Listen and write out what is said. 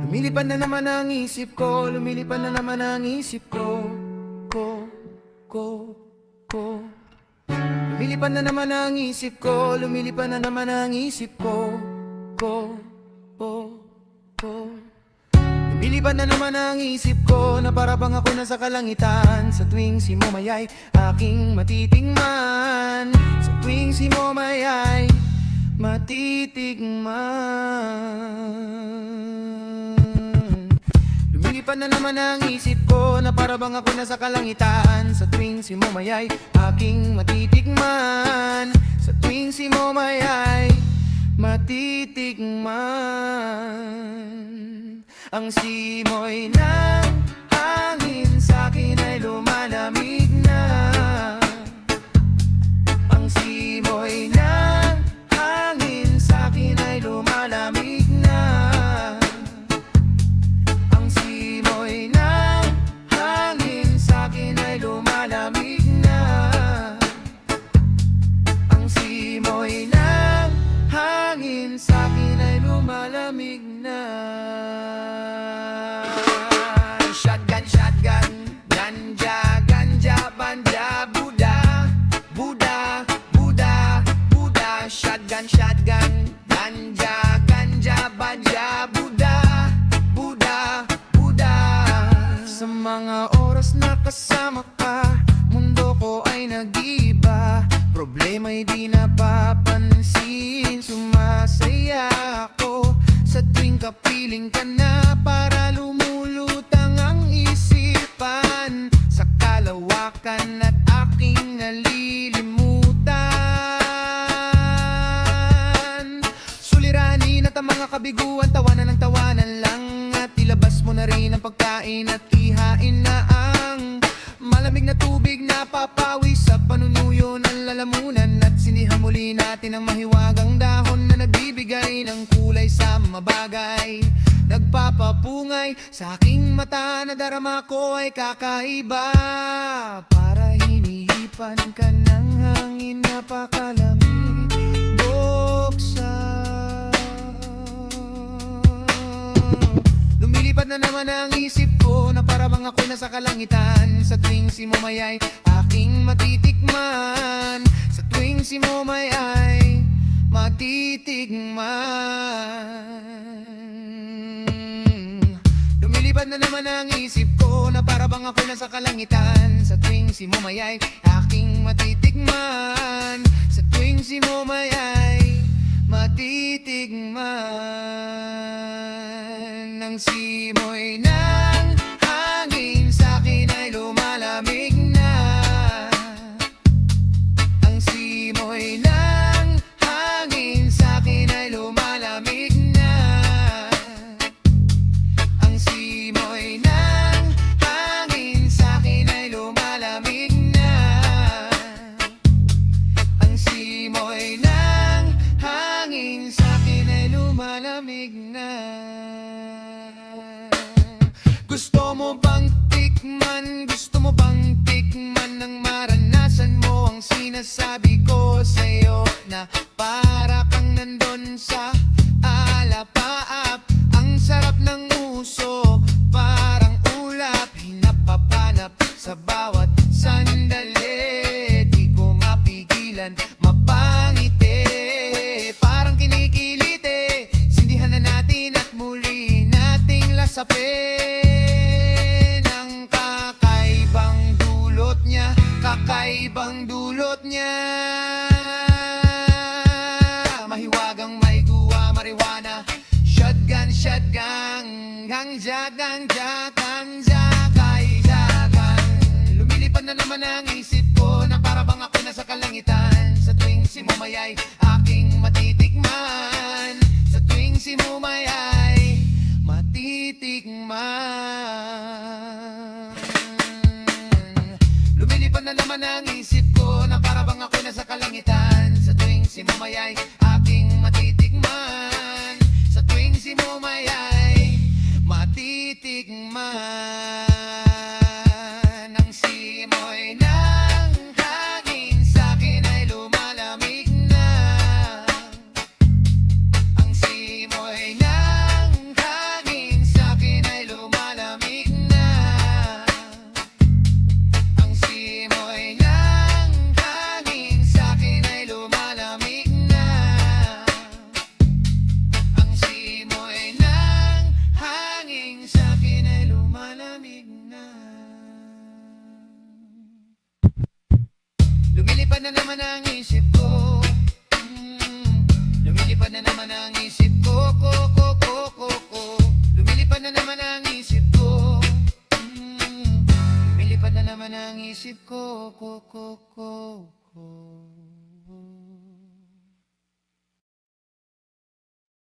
Lumilipad na naman ang isip ko, lumilipad na naman ang isip ko. Lumilipad na naman ang isip ko, lumilipad na naman ang isip ko. Lumilipad na naman ang isip ko, na para bang ako nasa kalangitan. Sa tuwing si Momay ay aking matitigman, sa tuwing si Momay ay matitigman. Lumilipad na naman ang isip ko, na para bang ako nasa kalangitan. Sa tuwing si Momay ay aking matitigman, sa tuwing si Momay ay matitigman. Ang simoy ng hangin sa'kin ay lumalamig na. Ang simoy ng hangin sa'kin ay lumalamig na. Ang simoy ng hangin sa'kin ay lumalamig na. Ang simoy ng hangin sa'kin ay lumalamig na. Shotgun, shotgun, ganja, ganja, banja, Buddha, Buddha, Buddha, Buddha. Shotgun, shotgun, ganja, ganja, banja, Buddha, Buddha, Buddha. Sa mga oras na kasama ka, mundo ko ay nag-iba. Problema'y di napapansin, sumasaya ako. Sa tuwing kapiling ka na, para lumulutang ang isipan sa kalawakan at aking nalilimutan. Suliranin at ang mga kabiguan, tawanan ng tawanan lang. At ilabas mo na rin ang pagkain at ihain na ang malamig na tubig na papawi sa panunuyo ng lalamunan. At sinihan muli natin ang mahiwagang dahon na nagbibigay ng kulay sa mga bagay. Nagpapapungay sa aking mata, na darama ko ay kakaiba. Para hinihipan ka ng hangin, napakalamig buksan. Lumilipad na naman ang isip ko, na para bang ako nasa kalangitan. Sa tuwing si Momay ay aking matitikman, sa tuwing si Momay ay matitigman. Lumilipad na naman ang isip ko, na para bang ako nasa kalangitan. Sa tuwing si Momay ay aking matitikman, sa tuwing si Momay ay matitigman. Ang simoy ng hangin sa'kin ay lumalamig na. Ang simoy ng hangin sa'kin ay lumalamig na. Ang simoy ng hangin sa'kin ay lumalamig na. Ang simoy ng hangin sa'kin ay lumalamig na. Gusto mo bang tikman? Gusto mo bang tikman ng maranasan mo ang sinasabi ko sa'yo, na para kang nandun sa alapaap. Ang sarap ng uso, parang ulap, hinapapanap sa bawat sandali. Di ko mapigilan, mapangiti, parang kinikiliti. Sindihan na natin at muli nating lasapin ang kakaibang dulot niya, kakaibang dulot niya. Mahiwagang may guwa, marijuana, shotgun, shotgun, ganja, ganja, ganja, kaidagan. Lumilipad na naman ang isip ko, na para bang ako nasa kalangitan. Sa tuwing si Momay ay aking matitikman, sa tuwing si Momay ay matitikman. Lumilipad na naman ang isip ko, na para bang ako nasa kalangitan. Sa tuwing si Momay ay aking matitikman, sa tuwing si Momay ay matitikman. Ang simoy ng hangin sa'kin ay lumalamig na. Ang simoy ng hangin sa na naman ang isip ko. Lumilipad na naman ang isip ko, ko. Lumilipad na naman ang isip ko. Lumilipad na naman ang isip ko, ko.